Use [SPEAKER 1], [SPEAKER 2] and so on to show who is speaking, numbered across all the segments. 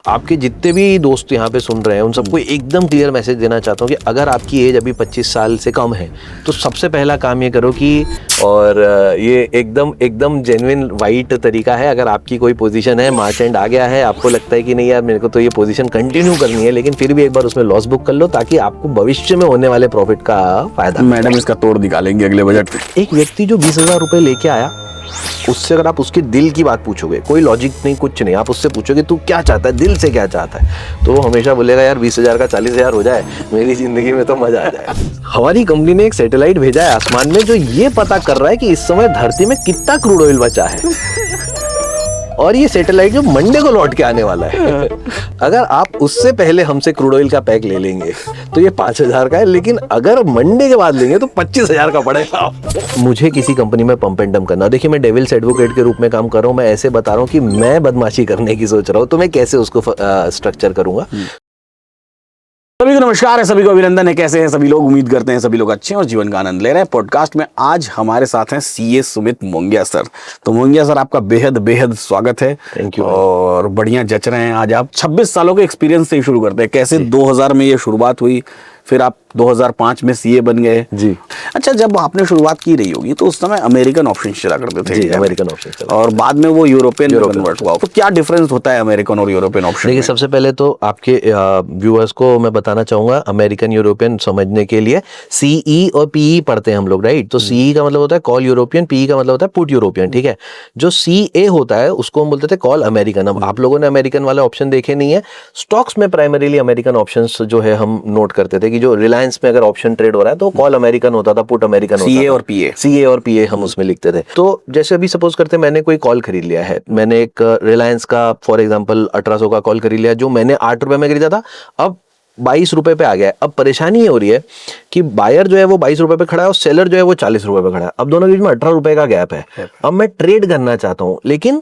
[SPEAKER 1] आपके जितने भी दोस्त यहाँ पे सुन रहे हैं उन सबको एकदम क्लियर मैसेज देना चाहता हूँ कि अगर आपकी एज अभी 25 साल से कम है तो सबसे पहला काम ये करो कि, और ये एकदम जेन्युइन वाइट तरीका है, अगर आपकी कोई पोजीशन है, मार्च एंड आ गया है, आपको लगता है कि नहीं यार मेरे को तो ये पोजीशन कंटिन्यू करनी है, लेकिन फिर भी एक बार उसमें लॉस बुक कर लो ताकि आपको भविष्य में होने वाले प्रॉफिट का फायदा।
[SPEAKER 2] मैडम इसका तोड़ निकालेंगे अगले बजट में।
[SPEAKER 1] एक व्यक्ति जो 20,000 रुपए लेके आया, उससे अगर आप उसके दिल की बात पूछोगे, कोई लॉजिक नहीं, कुछ नहीं, आप उससे पूछोगे तू क्या चाहता है, दिल से क्या चाहता है, तो वो हमेशा बोलेगा यार 20,000 का 40,000 हो जाए, मेरी जिंदगी में तो मजा आ जाए। हमारी कंपनी ने एक सैटेलाइट भेजा है आसमान में जो ये पता कर रहा है कि इस समय धरती में कितना क्रूड ऑयल बचा है और ये सैटेलाइट जो मंडे को लौट के आने वाला है। अगर आप उससे पहले हमसे क्रूड ऑयल का पैक ले लेंगे तो ये 5,000 का है, लेकिन अगर मंडे के बाद लेंगे तो 25,000 का पड़ेगा। मुझे किसी कंपनी में पंप एंड डंप करना, देखिए मैं डेविल्स एडवोकेट के रूप में काम कर रहा हूँ, मैं ऐसे बता रहा हूँ कि मैं बदमाशी करने की सोच रहा हूँ तो मैं कैसे उसको स्ट्रक्चर करूंगा।
[SPEAKER 2] सभी को नमस्कार है, सभी को अभिनंदन है। कैसे हैं सभी लोग? उम्मीद करते हैं सभी लोग अच्छे हैं और जीवन का आनंद ले रहे हैं। पॉडकास्ट में आज हमारे साथ हैं सीए सुमित मोंगिया सर। तो मोंगिया सर, आपका बेहद बेहद स्वागत है।
[SPEAKER 1] Thank you.
[SPEAKER 2] और बढ़िया जच रहे हैं आज आप। 26 सालों के एक्सपीरियंस से ही शुरू करते हैं। कैसे 2000 में ये शुरुआत हुई, फिर आप 2005 में सीए बन गए
[SPEAKER 1] जी।
[SPEAKER 2] अच्छा, जब आपने शुरुआत की रही होगी तो उस समय अमेरिकन ऑप्शन चला करते थे।
[SPEAKER 1] जी, अमेरिकन ऑप्शन
[SPEAKER 2] और बाद में वो यूरोपियन कन्वर्ट हुआ। तो क्या डिफरेंस होता है अमेरिकन और यूरोपियन ऑप्शन?
[SPEAKER 1] देखिए, सबसे पहले तो आपके व्यूअर्स को मैं बताना चाहूंगा, अमेरिकन यूरोपियन समझने के लिए सीई और पीई पढ़ते हैं हम लोग, राइट? तो सीई का मतलब होता है कॉल यूरोपियन, पीई का मतलब होता है पुट यूरोपियन, ठीक है? जो सीए होता है उसको हम बोलते थे कॉल अमेरिकन। अब आप लोगों ने अमेरिकन वाले ऑप्शन देखे नहीं है। स्टॉक्स में प्राइमरीली अमेरिकन ऑप्शंस जो है हम नोट करते थे कि जो रिलायंस में अगर ऑप्शन ट्रेड हो रहा है तो कॉल अमेरिकन होता था, पुट अमेरिकन होता था। सीए और पीए हम उसमें लिखते थे। तो जैसे अभी सपोज करते हैं मैंने कोई कॉल खरीद लिया है, मैंने एक रिलायंस का फॉर एग्जांपल 1800 का कॉल खरीद लिया जो मैंने 8 रुपए में खरीदा था, अब 22 रुपए पे आ गया है। अब परेशानी ये हो रही है कि बायर जो है वो 22 रुपए पे खड़ा है और सेलर जो है वो 40 रुपए पे खड़ा है। अब दोनों के बीच में 18 रुपए का गैप है। अब मैं ट्रेड करना चाहता हूं, लेकिन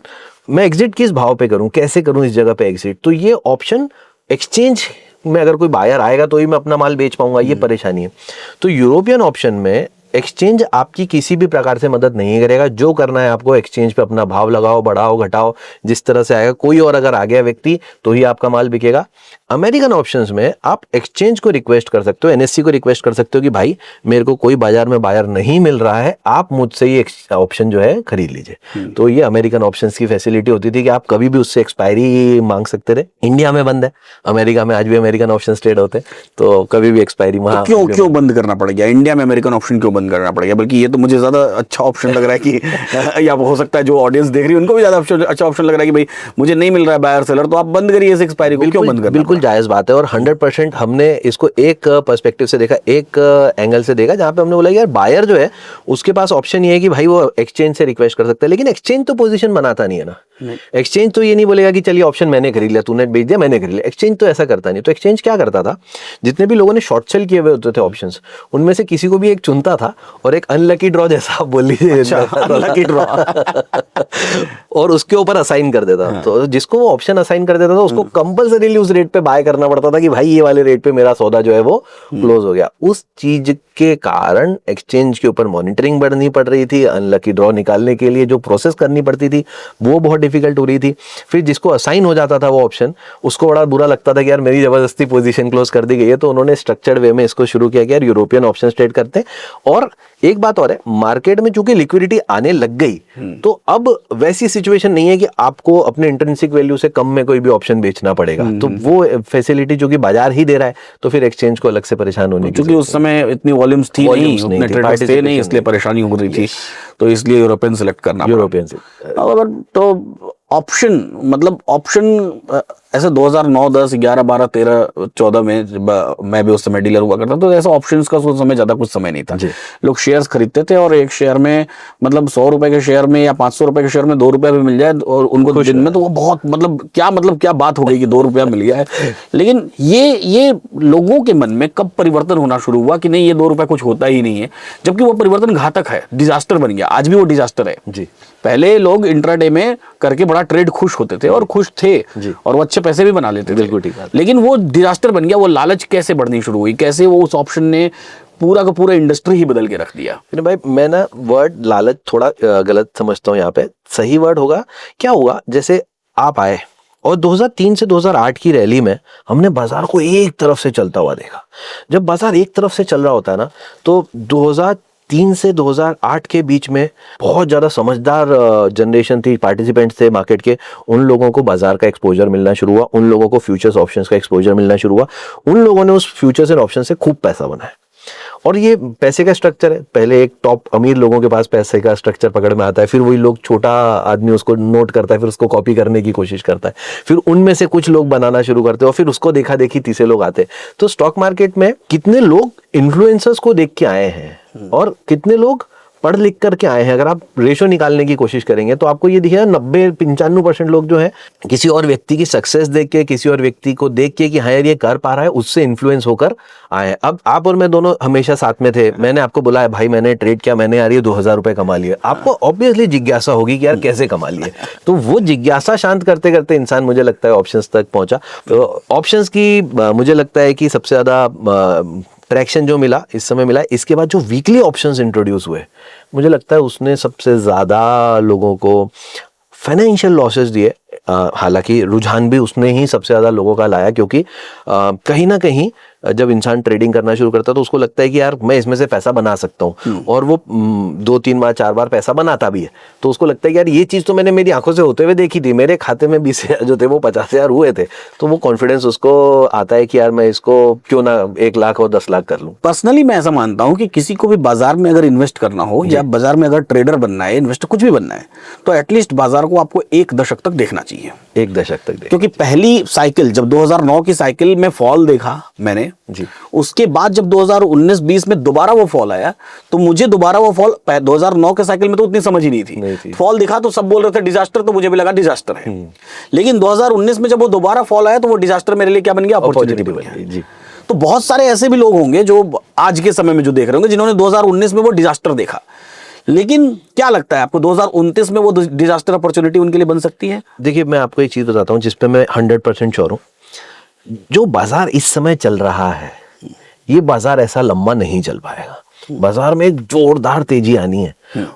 [SPEAKER 1] मैं एग्जिट किस भाव पे करूं, कैसे करूं इस जगह पे एग्जिट? तो ये ऑप्शन एक्सचेंज में अगर कोई बायर आएगा तो ही मैं अपना माल बेच पाऊंगा, ये परेशानी है। तो यूरोपियन ऑप्शन में एक्सचेंज आपकी किसी भी प्रकार से मदद नहीं करेगा। जो करना है आपको एक्सचेंज पे अपना भाव लगाओ, बढ़ाओ, घटाओ, जिस तरह से आएगा। कोई और अगर आ गया व्यक्ति तो ही आपका माल बिकेगा। अमेरिकन ऑप्शंस में आप एक्सचेंज को रिक्वेस्ट कर सकते हो, एनएससी को रिक्वेस्ट कर सकते हो कि भाई मेरे को कोई बाजार में बायर नहीं मिल रहा है, आप मुझसे ये ऑप्शन जो है खरीद लीजिए। तो ये अमेरिकन ऑप्शंस की फैसिलिटी होती थी कि आप कभी भी उससे एक्सपायरी मांग सकते थे। इंडिया में बंद है, अमेरिका में आज भी अमेरिकन ऑप्शन ट्रेड होते हैं, तो कभी भी एक्सपायरी वहां
[SPEAKER 2] क्यों बंद करना पड़ गया? इंडिया में अमेरिकन ऑप्शन क्यों बंद करना पड़ गया? बल्कि ये तो मुझे ज्यादा अच्छा ऑप्शन लग रहा है कि या हो सकता है जो ऑडियंस देख रही है उनको भी ज्यादा अच्छा ऑप्शन लग रहा है कि भाई मुझे नहीं मिल रहा है बायर सेलर, तो आप बंद करिए इस एक्सपायरी को। क्यों बंद करना?
[SPEAKER 1] बिल्कुल जायज बात है और 100% हमने इसको एक पर्सपेक्टिव से देखा, एक एंगल से देखा, जहां पे हमने बोला यार बायर जो है उसके पास ऑप्शन ये है कि भाई वो एक्सचेंज से रिक्वेस्ट कर सकता है, लेकिन एक्सचेंज तो पोजीशन बनाता नहीं है ना। एक्सचेंज तो ये नहीं बोलेगा कि चलिए ऑप्शन मैंने खरीद लिया, तूने बेच दिया, मैंने खरीद लिया। एक्सचेंज तो ऐसा करता नहीं। तो एक्सचेंज क्या करता था, जितने भी लोगों ने शॉर्ट सेल किए हुए होते थे ऑप्शंस, उनमें से किसी को भी एक चुनता था और एक अनलकी ड्रॉ जैसा आप बोल लीजिए, अनलकी ड्रॉ और उसके ऊपर असाइन कर देता। तो जिसको वो ऑप्शन असाइन कर देता था उसको कंपल्सरीली उस रेट पे बाय करना पड़ता था कि भाई ये वाले रेट पे मेरा सौदा जो है वो क्लोज हो गया। उस चीज के कारण एक्सचेंज के ऊपर मॉनिटरिंग बढ़नी पड़ रही थी, अनलकी ड्रॉ निकालने के लिए जो प्रोसेस करनी पड़ती थी वो बहुत डिफिकल्ट हो रही थी। फिर जिसको असाइन हो जाता था वो ऑप्शन, उसको बड़ा बुरा लगता था कि यार मेरी जबरदस्ती पोजीशन क्लोज कर दी गई है। तो उन्होंने स्ट्रक्चर्ड वे में इसको शुरू किया कि यार यूरोपियन ऑप्शन ट्रेड करते हैं। और एक बात और है, मार्केट में चूंकि लिक्विडिटी आने लग गई तो अब वैसी सिचुएशन नहीं है कि आपको अपने इंट्रिंसिक वैल्यू से कम में कोई भी ऑप्शन बेचना पड़ेगा। तो वो फैसिलिटी जो कि बाजार ही दे रहा है, तो फिर एक्सचेंज को अलग से परेशान होने की,
[SPEAKER 2] क्योंकि उस समय इतनी वॉल्यूम्स थी नहीं, उतने ट्रेडर्स थे नहीं, इसलिए परेशानी हो रही थी। तो इसलिए यूरोपियन सेलेक्ट करना,
[SPEAKER 1] यूरोपियन से।
[SPEAKER 2] तो ऑप्शन मतलब ऑप्शन ऐसे 2009, 10, 11, 12, 13, 14 में मैं भी उस समय डीलर हुआ करता, तो ऐसा ऑप्शंस का उस समय ज्यादा कुछ समय नहीं था। लोग शेयर्स खरीदते थे और एक शेयर में मतलब 100 रुपए के शेयर में या 500 रुपए के शेयर में 2 रुपए भी मिल जाए और उनको दिन में, तो वो बहुत मतलब क्या बात हो गई कि 2 रुपया मिल गया है। लेकिन ये लोगों के मन में कब परिवर्तन होना शुरू हुआ कि नहीं ये 2 रुपए कुछ होता ही नहीं है, जबकि वो परिवर्तन घातक है, डिजास्टर बन गया। आज भी वो डिजास्टर है जी। पहले लोग इंट्राडे में करके बड़ा ट्रेड खुश होते थे और खुश थे और वो अच्छे पैसे भी बना लेते थे।
[SPEAKER 1] बिल्कुल ठीक है।
[SPEAKER 2] लेकिन वो डिजास्टर बन गया। वो लालच कैसे बढ़नी शुरू हुई, कैसे वो उस ऑप्शन ने पूरा का पूरा इंडस्ट्री ही बदल के रख दिया?
[SPEAKER 1] भाई मैं ना वर्ड लालच थोड़ा गलत समझता हूँ यहाँ पे। सही वर्ड होगा क्या हुआ, जैसे आप आए और 2003 से 2008 की रैली में हमने बाजार को एक तरफ से चलता हुआ देखा। जब बाजार एक तरफ से चल रहा होता है ना, तो 2003 से 2008 के बीच में बहुत ज़्यादा समझदार जनरेशन थी, पार्टिसिपेंट्स थे मार्केट के। उन लोगों को बाजार का एक्सपोजर मिलना शुरू हुआ, उन लोगों को फ्यूचर्स ऑप्शंस का एक्सपोजर मिलना शुरू हुआ, उन लोगों ने उस फ्यूचर्स एंड ऑप्शन से खूब पैसा बनाया। और ये पैसे का स्ट्रक्चर है, पहले एक टॉप अमीर लोगों के पास पैसे का स्ट्रक्चर पकड़ में आता है, फिर वही लोग, छोटा आदमी उसको नोट करता है, फिर उसको कॉपी करने की कोशिश करता है, फिर उनमें से कुछ लोग बनाना शुरू करते हैं और फिर उसको देखा देखी तीसरे लोग आते हैं। तो स्टॉक मार्केट में कितने लोग इन्फ्लुएंसर्स को देख के आए हैं और कितने लोग पढ़ लिख करके आए हैं, अगर आप रेशो निकालने की कोशिश करेंगे तो आपको ये दिखेगा 90-95% लोग जो है किसी और व्यक्ति की सक्सेस देख के, किसी और व्यक्ति को देख के कि हाँ यार ये कर पा रहा है, उससे इन्फ्लुएंस होकर आए हैं। अब आप और मैं दोनों हमेशा साथ में थे, मैंने आपको बोला है भाई मैंने ट्रेड किया, मैंने यार ये 2000 रुपए कमा लिए, आपको ऑब्वियसली जिज्ञासा होगी कि यार कैसे कमा लिए। तो वो जिज्ञासा शांत करते करते इंसान मुझे लगता है ऑप्शंस तक पहुंचा। तो ऑप्शंस की मुझे लगता है कि सबसे ज्यादा ट्रैक्शन जो मिला इस समय मिला। इसके बाद जो वीकली ऑप्शंस इंट्रोड्यूस हुए, मुझे लगता है उसने सबसे ज़्यादा लोगों को फाइनेंशियल लॉसेस दिए। हालांकि रुझान भी उसने ही सबसे ज़्यादा लोगों का लाया, क्योंकि कहीं ना कहीं जब इंसान ट्रेडिंग करना शुरू करता है तो उसको लगता है कि यार मैं इसमें से पैसा बना सकता हूँ, और वो 2-3 बार 4 बार पैसा बनाता भी है। तो उसको लगता है कि यार ये चीज़ तो मैंने मेरी आंखों से होते हुए देखी थी, मेरे खाते में 20,000 जो थे वो 50,000 हुए थे। तो वो कॉन्फिडेंस उसको आता है कि यार मैं इसको क्यों ना 1 लाख और 10 लाख कर लूँ।
[SPEAKER 2] पर्सनली मैं ऐसा मानता हूं कि किसी को भी बाजार में अगर इन्वेस्ट करना हो या बाजार में अगर ट्रेडर बनना है, इन्वेस्टर कुछ भी बनना है, तो एटलीस्ट बाजार को आपको 1 दशक तक देखना चाहिए।
[SPEAKER 1] 1 दशक तक देख,
[SPEAKER 2] क्योंकि पहली साइकिल जब 2009 की साइकिल में फॉल देखा मैंने
[SPEAKER 1] जी,
[SPEAKER 2] उसके बाद जब 2019-20 में दोबारा वो फॉल आया, तो मुझे दोबारा वो फॉल 2009 के साइकिल में तो उतनी समझ ही नहीं थी। फॉल दिखा तो सब बोल रहे थे डिजास्टर, तो मुझे भी लगा डिजास्टर है। लेकिन 2019 में जब वो दोबारा फॉल आया तो वो डिजास्टर मेरे लिए क्या बन गया, अपॉर्चुनिटी बन गया जी। तो बहुत सारे ऐसे भी लोग होंगे जो आज के समय में जो देख रहे होंगे, जिन्होंने 2019 में वो डिजास्टर देखा, लेकिन क्या लगता है आपको 2029 में वो डिजास्टर अपॉर्चुनिटी उनके लिए बन सकती है?
[SPEAKER 1] देखिए मैं आपको एक चीज बताता हूँ जिसपे मैं 100% श्योर हूँ। जो बाजार इस समय चल रहा है, ये बाजार ऐसा लंबा नहीं चल पाएगा। बाजार में एक जोरदार तेजी आनी है,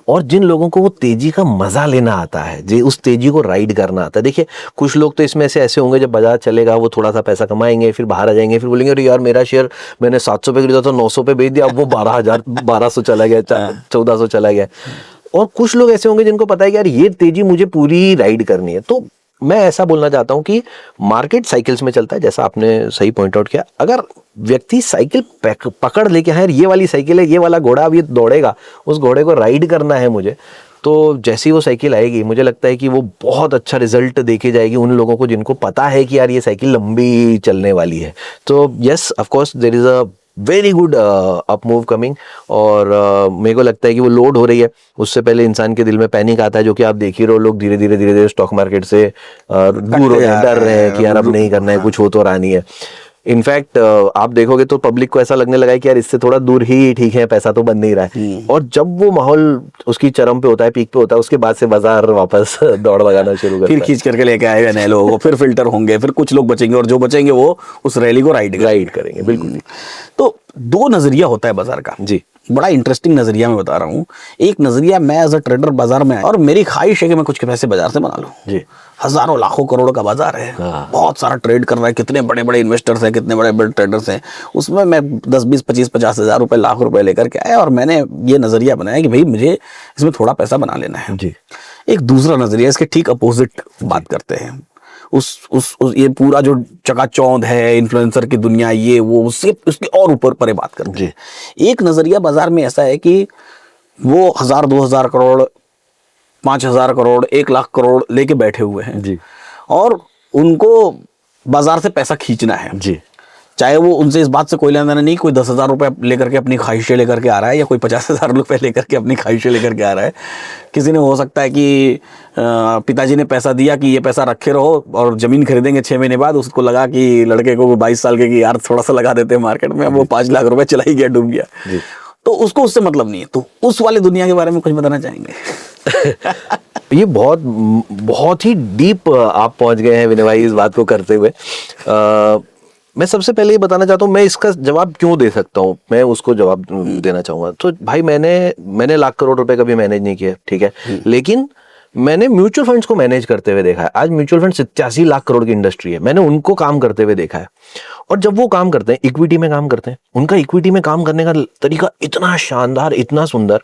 [SPEAKER 1] और जिन लोगों को वो तेजी का मजा लेना आता है, जो उस तेजी को राइड करना आता है। देखिए कुछ लोग तो इसमें से ऐसे होंगे, जब बाजार चलेगा वो थोड़ा सा पैसा कमाएंगे, फिर बाहर आ जाएंगे, फिर बोलेंगे अरे यार मेरा शेयर मैंने 700 पे खरीदा था, 900 पे बेच दिया, अब वो 12,000 चला गया, 1400 चला गया। और कुछ लोग ऐसे होंगे जिनको पता है कि यार ये तेजी मुझे पूरी राइड करनी है। तो मैं ऐसा बोलना चाहता हूं कि मार्केट साइकिल्स में चलता है, जैसा आपने सही पॉइंट आउट किया। अगर व्यक्ति साइकिल पकड़ लेके है, ये वाली साइकिल है, ये वाला घोड़ा अब ये दौड़ेगा, उस घोड़े को राइड करना है मुझे, तो जैसी वो साइकिल आएगी मुझे लगता है कि वो बहुत अच्छा रिजल्ट देके जाएगी उन लोगों को जिनको पता है कि यार ये साइकिल लंबी चलने वाली है। तो yes of course there is a very good up move coming, और मेरे को लगता है कि वो लोड हो रही है। उससे पहले इंसान के दिल में पैनिक आता है, जो कि आप देख ही रहे हो, लोग धीरे धीरे स्टॉक मार्केट से दूर हो रहे हैं, डर रहे हैं कि यार अब नहीं करना है, कुछ हो तो रहा नहीं है। इनफैक्ट आप देखोगे तो पब्लिक को ऐसा लगने लगा है कि यार इससे थोड़ा दूर ही ठीक है, पैसा तो बन नहीं रहा है। और जब वो माहौल उसकी चरम पे होता है, पीक पे होता है, उसके बाद से बाजार वापस दौड़ लगाना शुरू करता है,
[SPEAKER 2] फिर खींच करके लेके आएगा नए लोगों को, फिर फिल्टर होंगे, फिर कुछ लोग बचेंगे, और जो बचेंगे वो उस रैली को राइड
[SPEAKER 1] करेंगे। बिल्कुल।
[SPEAKER 2] तो 2 नजरिया होता है बाजार का जी, बड़ा इंटरेस्टिंग नजरिया मैं बता रहा हूँ। एक नजरिया, मैं एज अ ट्रेडर बाजार में, और मेरी ख्वाहिश है कि मैं कुछ पैसे बाजार से बना लूँ जी। हजारों लाखों करोड़ों का बाजार है, बहुत सारा ट्रेड कर रहा है, कितने बड़े बड़े इन्वेस्टर्स हैं, कितने बड़े बड़े ट्रेडर्स हैं, उसमें मैं 10, 20, 25, 50 हजार रुपए, लाख रुपए लेकर के आया, और मैंने ये नजरिया बनाया कि भाई मुझे इसमें थोड़ा पैसा बना लेना है जी। एक दूसरा नजरिया, इसके ठीक अपोजिट बात करते हैं। उस ये पूरा जो चकाचौंध है, इन्फ्लुएंसर की दुनिया, ये वो, उसके उसके और ऊपर परे बात करते हैं। एक नजरिया बाजार में ऐसा है कि वो 1000, 2000 करोड़, 5000 करोड़, 1 लाख करोड़ लेके बैठे हुए हैं जी, और उनको बाजार से पैसा खींचना है जी। चाहे वो उनसे इस बात से कोई लेना देना नहीं, कोई 10,000 रुपए लेकर के अपनी ख्वाहिशें लेकर के आ रहा है, या कोई 50,000 रुपए लेकर के अपनी ख्वाहिशें लेकर के आ रहा है। किसी ने हो सकता है कि पिताजी ने पैसा दिया कि ये पैसा रखे रहो, और जमीन खरीदेंगे 6 महीने बाद, उसको लगा कि लड़के को 22 साल के कि यार थोड़ा सा लगा देते हैं मार्केट में, अब वो 5 लाख रुपए चला ही गया, डूब गया, तो उसको उससे मतलब नहीं है। तो उस वाले दुनिया के बारे में कुछ बताना चाहेंगे?
[SPEAKER 1] ये बहुत ही डीप आप पहुंच गए हैं विनय भाई इस बात को करते हुए। मैं सबसे पहले ये बताना चाहता हूँ, मैं इसका जवाब क्यों दे सकता हूँ, मैं उसको जवाब देना चाहूंगा। तो भाई मैंने लाख करोड़ रुपए कभी मैनेज नहीं किया, ठीक है, लेकिन मैंने म्यूचुअल फंड्स को मैनेज करते हुए देखा है। आज म्यूचुअल फंड 87 लाख करोड़ की इंडस्ट्री है, मैंने उनको काम करते हुए देखा है। और जब वो काम करते हैं, इक्विटी में काम करते हैं, उनका इक्विटी में काम करने का तरीका इतना शानदार, इतना सुंदर,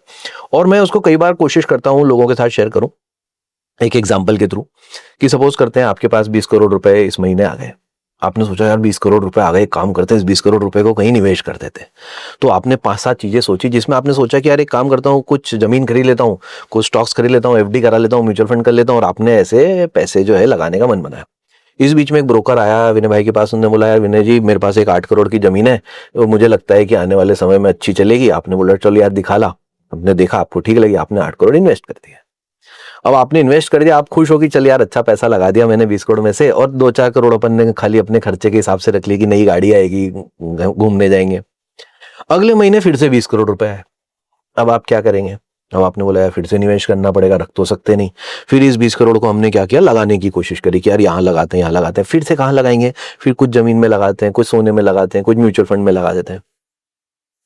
[SPEAKER 1] और मैं उसको कई बार कोशिश करता हूँ लोगों के साथ शेयर करूं एक एग्जाम्पल के थ्रू, कि सपोज करते हैं आपके पास 20 करोड़ रुपए इस महीने आ गए। आपने सोचा यार 20 करोड़ रुपए आ गए, एक काम करते हैं इस 20 करोड़ रुपए को कहीं निवेश कर देते हैं। तो आपने 5-7 चीजें सोची, जिसमें आपने सोचा कि यार एक काम करता हूँ, कुछ जमीन खरीद लेता हूँ, कुछ स्टॉक्स खरीद लेता हूँ, एफडी करा लेता हूँ, म्यूचुअल फंड कर लेता हूँ, और आपने ऐसे पैसे जो है लगाने का मन बनाया। इस बीच में एक ब्रोकर आया विनय भाई के पास, उन्होंने बोला यार विनय जी मेरे पास एक 8 करोड़ की जमीन है, और मुझे लगता है कि आने वाले समय में अच्छी चलेगी। आपने बोला चलो यार दिखा ला। आपने देखा, आपको ठीक लगी, आपने 8 करोड़ इन्वेस्ट कर दिया। अब आपने इन्वेस्ट कर दिया, आप खुश हो कि चल यार अच्छा पैसा लगा दिया मैंने 20 करोड़ में से, और 2-4 करोड़ अपन ने खाली अपने खर्चे के हिसाब से रख ली कि नई गाड़ी आएगी, घूमने जाएंगे। अगले महीने फिर से 20 करोड़ रुपए है। अब आप क्या करेंगे? अब आपने बोला यार फिर से निवेश करना पड़ेगा, रख तो सकते नहीं। फिर इस 20 करोड़ को हमने क्या किया, लगाने की कोशिश करी कि यार यहाँ लगाते हैं, यहाँ लगाते हैं। फिर से कहाँ लगाएंगे? फिर कुछ जमीन में लगाते हैं, कुछ सोने में लगाते हैं, कुछ म्यूचुअल फंड में लगा देते हैं।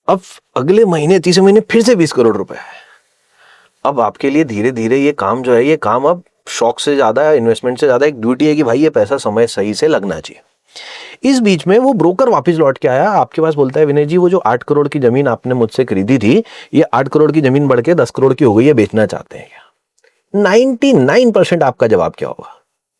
[SPEAKER 1] अब अगले महीने, तीसरे महीने फिर से 20 करोड़ रुपए है। अब आपके लिए धीरे धीरे ये काम जो है, ये काम अब शौक से ज्यादा, इन्वेस्टमेंट से ज्यादा एक ड्यूटी है कि भाई ये पैसा समय सही से लगना चाहिए। इस बीच में वो ब्रोकर वापस लौट के आया आपके पास, बोलता है विनय जी वो जो 8 करोड़ की जमीन आपने मुझसे खरीदी थी, ये 8 करोड़ की जमीन बढ़ के 10 करोड़ की हो गई है, बेचना चाहते हैं क्या? 99% आपका जवाब क्या होगा?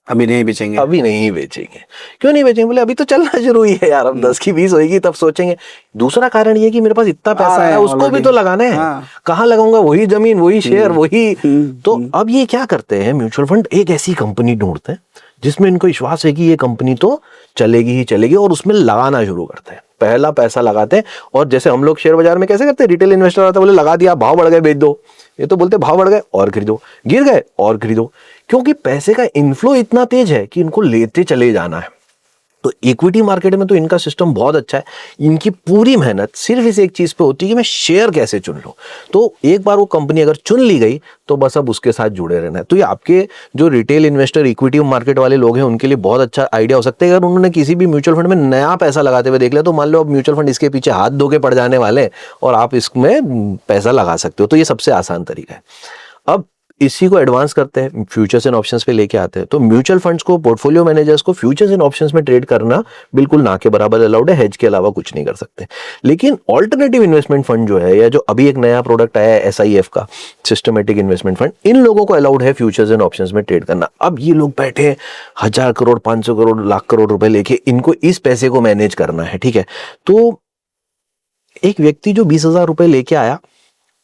[SPEAKER 2] अभी नहीं बेचेंगे।
[SPEAKER 1] अभी नहीं बेचेंगे। क्यों नहीं बेचेंगे? बोले अभी तो चलना जरूरी है यार, अब 10 की 20 होगी तब सोचेंगे। दूसरा कारण ये कि मेरे पास इतना पैसा है, उसको भी तो लगाना है।
[SPEAKER 2] हाँ।
[SPEAKER 1] कहाँ लगाऊंगा? वही जमीन, वही शेयर, वही। तो अब ये क्या करते हैं, म्यूचुअल फंड एक ऐसी कंपनी ढूंढते हैं जिसमें इनको विश्वास है कि ये कंपनी तो चलेगी ही चलेगी, और उसमें लगाना शुरू करते हैं। पहला पैसा लगाते हैं, और जैसे हम लोग शेयर बाजार में कैसे करते हैं, रिटेल इन्वेस्टर आता है, बोले लगा दिया, भाव बढ़ गए बेच दो। ये तो बोलते भाव बढ़ गए और खरीदो, गिर गए और खरीदो, क्योंकि पैसे का इनफ्लो इतना तेज है कि इनको लेते चले जाना है। तो इक्विटी मार्केट में तो इनका सिस्टम बहुत अच्छा है। इनकी पूरी मेहनत सिर्फ इस एक चीज पे होती है कि मैं शेयर कैसे चुन लूं। तो एक बार वो कंपनी अगर चुन ली गई तो बस अब उसके साथ जुड़े रहना है। तो ये आपके जो रिटेल इन्वेस्टर, इक्विटी मार्केट वाले लोग हैं, उनके लिए बहुत अच्छा आइडिया हो सकता है। अगर उन्होंने किसी भी म्यूचुअल फंड में नया पैसा लगाते हुए देख लिया, तो मान लो अब म्यूचुअल फंड इसके पीछे हाथ धो के पड़ जाने वाले हैं और आप इसमें पैसा लगा सकते हो। तो ये सबसे आसान तरीका है। अब इसी को एडवांस करते हैं, फ्यूचर्स एंड ऑप्शंस पे लेके आते हैं। तो म्यूचुअल फंड्स को, पोर्टफोलियो मैनेजर्स को फ्यूचर्स एंड ऑप्शंस में ट्रेड करना बिल्कुल ना के बराबर अलाउड है। हेज के अलावा कुछ नहीं कर सकते। लेकिन ऑल्टरनेटिव इन्वेस्टमेंट फंड जो है, या जो अभी एक नया प्रोडक्ट आया है SIF का, सिस्टमेटिक इन्वेस्टमेंट फंड, इन लोगों को अलाउड है फ्यूचर्स एंड ऑप्शंस में ट्रेड करना। अब ये लोग बैठे 1000 करोड़, 500 करोड़, लाख करोड़ रुपए लेके, इनको इस पैसे को मैनेज करना है। ठीक है, तो एक व्यक्ति जो 20,000 रुपए लेके आया,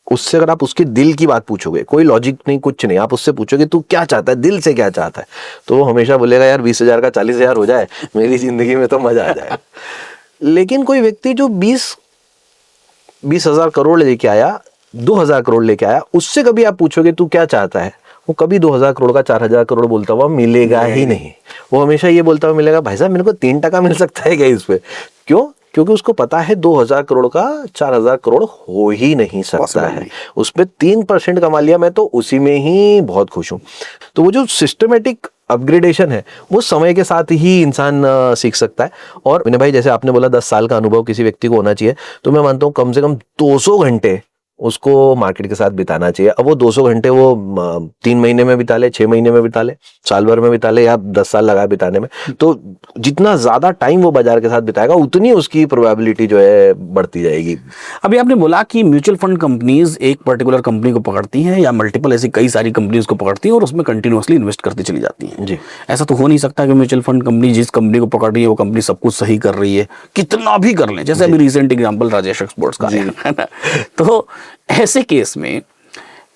[SPEAKER 1] उससे अगर आप उसके दिल की बात पूछोगे, कोई लॉजिक नहीं, कुछ नहीं, आप उससे पूछोगे तू क्या चाहता है, दिल से क्या चाहता है, तो वो हमेशा बोलेगा यार 20,000 का 40,000 हो जाए, मेरी जिंदगी में तो मजा आ जाए। लेकिन कोई व्यक्ति जो 20,000 करोड़ लेके आया, 2,000 करोड़ लेके आया, उससे कभी आप पूछोगे तू क्या चाहता है, वो कभी 2,000 करोड़ का 4,000 करोड़ बोलता हुआ मिलेगा ही नहीं। वो हमेशा ये बोलता हुआ मिलेगा, भाई साहब मेरे को 3% मिल सकता है क्या इस पे? क्यों? क्योंकि उसको पता है 2,000 करोड़ का 4,000 करोड़ हो ही नहीं सकता है। उसमें 3% कमा लिया मैं, तो उसी में ही बहुत खुश हूं। तो वो जो सिस्टमेटिक अपग्रेडेशन है, वो समय के साथ ही इंसान सीख सकता है। और विनय भाई, जैसे आपने बोला 10 साल का अनुभव किसी व्यक्ति को होना चाहिए, तो मैं मानता हूँ कम से कम 200 घंटे उसको मार्केट के साथ बिताना चाहिए। अब वो 200 घंटे वो 3 महीने में बिता ले, 6 महीने में बिता ले, साल भर में बिता ले, या 10 साल लगा बिताने में, तो जितना ज्यादा टाइम वो बाजार के साथ बिताएगा, उतनी उसकी प्रोबेबिलिटी जो है बढ़ती जाएगी।
[SPEAKER 2] अभी आपने बोला कि म्यूचुअल फंड कंपनीज एक पर्टिकुलर कंपनी को पकड़ती हैं, या मल्टीपल ऐसी कई सारी कंपनीज को पकड़ती हैं और उसमें कंटिन्यूअसली इन्वेस्ट करती चली जाती हैं।
[SPEAKER 1] जी,
[SPEAKER 2] ऐसा तो हो नहीं सकता कि म्यूचुअल फंड कंपनी जिस कंपनी को पकड़ रही है वो कंपनी सब कुछ सही कर रही है, कितना भी कर लें। जैसे अभी रिसेंट एग्जांपल राजेश एक्सपोर्ट्स का है ना, तो ऐसे केस में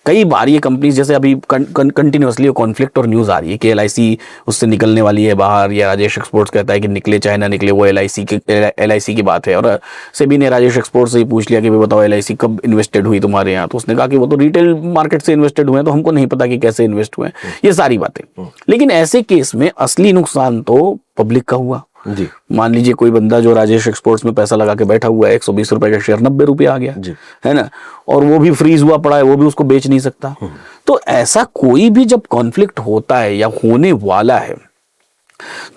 [SPEAKER 2] कई बार ये कंपनीज, जैसे अभी कंटिन्यूअसली कॉन्फ्लिक्ट और न्यूज़ आ रही है कि LIC उससे निकलने वाली है बाहर, या राजेश एक्सपोर्ट्स कहता है कि निकले चाहे ना निकले, वो LIC की बात है। और सेबी ने राजेश एक्सपोर्ट्स से ही पूछ लिया कि बताओ LIC कब इन्वेस्टेड हुई तुम्हारे यहाँ, तो उसने कहा कि वो तो रिटेल मार्केट से इन्वेस्टेड हुए हैं, तो हमको नहीं पता कि कैसे इन्वेस्ट हुए, ये सारी बातें। लेकिन ऐसे केस में असली नुकसान तो पब्लिक का हुआ।
[SPEAKER 1] जी,
[SPEAKER 2] मान लीजिए कोई बंदा जो राजेश एक्सपोर्ट्स में पैसा लगा के बैठा हुआ है, 120 रुपए का शेयर 90 रुपए आ गया, है ना, और वो भी फ्रीज हुआ पड़ा है, वो भी उसको बेच नहीं सकता। तो ऐसा कोई भी जब कॉन्फ्लिक्ट होता है या होने वाला है,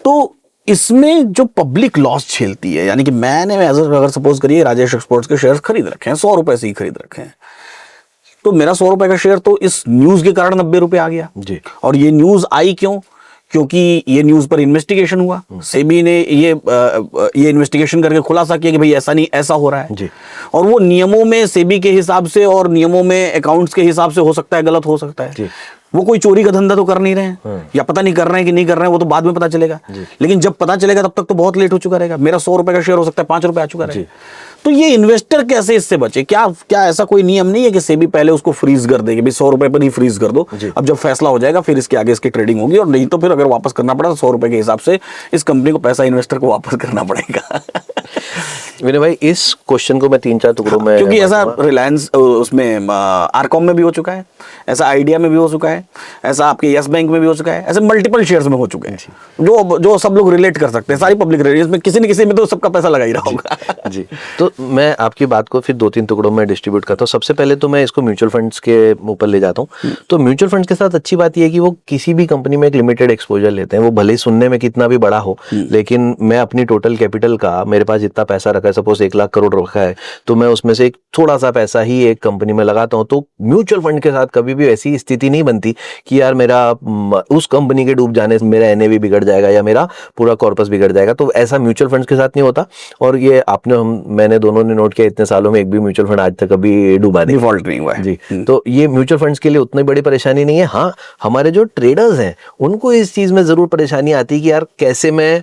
[SPEAKER 2] तो इसमें जो पब्लिक लॉस झेलती है, यानी कि मैंने अगर सपोज करिए राजेश एक्सपोर्ट्स के शेयर खरीद रखे हैं, 100 रुपए से ही खरीद रखे हैं, तो मेरा 100 रुपए का शेयर तो इस न्यूज के कारण 90 रुपए आ गया
[SPEAKER 1] जी।
[SPEAKER 2] और ये न्यूज आई क्यों? क्योंकि ये न्यूज पर इन्वेस्टिगेशन हुआ, सेबी ने ये इन्वेस्टिगेशन करके खुलासा किया कि भाई ऐसा नहीं, ऐसा हो रहा है
[SPEAKER 1] जी।
[SPEAKER 2] और वो नियमों में सेबी के हिसाब से और नियमों में अकाउंट्स के हिसाब से हो सकता है, गलत हो सकता है
[SPEAKER 1] जी।
[SPEAKER 2] वो कोई चोरी का धंधा तो कर नहीं रहे हैं, या पता नहीं कर रहे हैं कि नहीं कर रहे हैं, वो तो बाद में पता चलेगा। लेकिन जब पता चलेगा तब तक तो बहुत लेट हो चुका रहेगा। मेरा 100 रुपए का शेयर हो सकता है 5 रुपए आ चुका रहेगा। तो ये इन्वेस्टर कैसे इससे बचे? क्या ऐसा कोई नियम नहीं है कि सेबी पहले उसको फ्रीज कर देगी, भाई 100 रुपए पर ही फ्रीज कर दो, अब जब फैसला हो जाएगा फिर इसके आगे इसकी ट्रेडिंग होगी, और नहीं तो फिर अगर वापस करना पड़ा तो 100 रुपए के हिसाब से इस कंपनी को पैसा इन्वेस्टर को वापस करना पड़ेगा।
[SPEAKER 1] विनय भाई, इस क्वेश्चन को मैं 3-4 टुकड़ों में,
[SPEAKER 2] क्योंकि ऐसा रिलायंस उसमें आरकॉम में भी हो चुका है, ऐसा आइडिया में भी हो चुका है, ऐसा आपके यस बैंक में भी हो चुका है, ऐसे मल्टीपल शेयर्स में हो चुके हैं जो सब लोग रिलेट कर सकते हैं, सारी पब्लिक रिलेट में किसी न किसी में तो सबका पैसा लगा ही रहा होगा।
[SPEAKER 1] जी। तो मैं आपकी बात को फिर 2-3 टुकड़ों में डिस्ट्रीब्यूट करता हूँ। सबसे पहले तो मैं इसको म्यूचुअल फंड्स के ऊपर ले जाता हूँ। तो म्यूचुअल फंड्स के साथ अच्छी बात यह है कि वो किसी भी कंपनी में एक लिमिटेड एक्सपोजर लेते हैं, वो भले ही सुनने में कितना भी बड़ा हो, लेकिन मैं अपनी टोटल कैपिटल का, मेरे पास जितना पैसा रखा है, सपोज 1 लाख करोड़ रखा है, तो मैं उसमें से एक थोड़ा सा पैसा ही एक कंपनी में लगाता हूँ। तो म्यूचुअल फंड के साथ कभी भी ऐसी स्थिति नहीं बनती कि यार मेरा उस कंपनी के डूब जाने से मेरा एनएवी बिगड़ जाएगा या मेरा पूरा कॉर्पस बिगड़ जाएगा। तो ऐसा म्यूचुअल फंड्स के साथ नहीं होता। और ये मैंने दोनों ने नोट किया, इतने सालों में एक भी म्यूचुअल फंड आज तक कभी डूबा नहीं,
[SPEAKER 2] डिफॉल्ट नहीं हुआ है।
[SPEAKER 1] जी। तो ये म्यूचुअल फंड्स के लिए उतनी बड़ी परेशानी नहीं है। हाँ, हमारे जो ट्रेडर्स हैं उनको इस चीज में जरूर परेशानी आती है कि यार कैसे मैं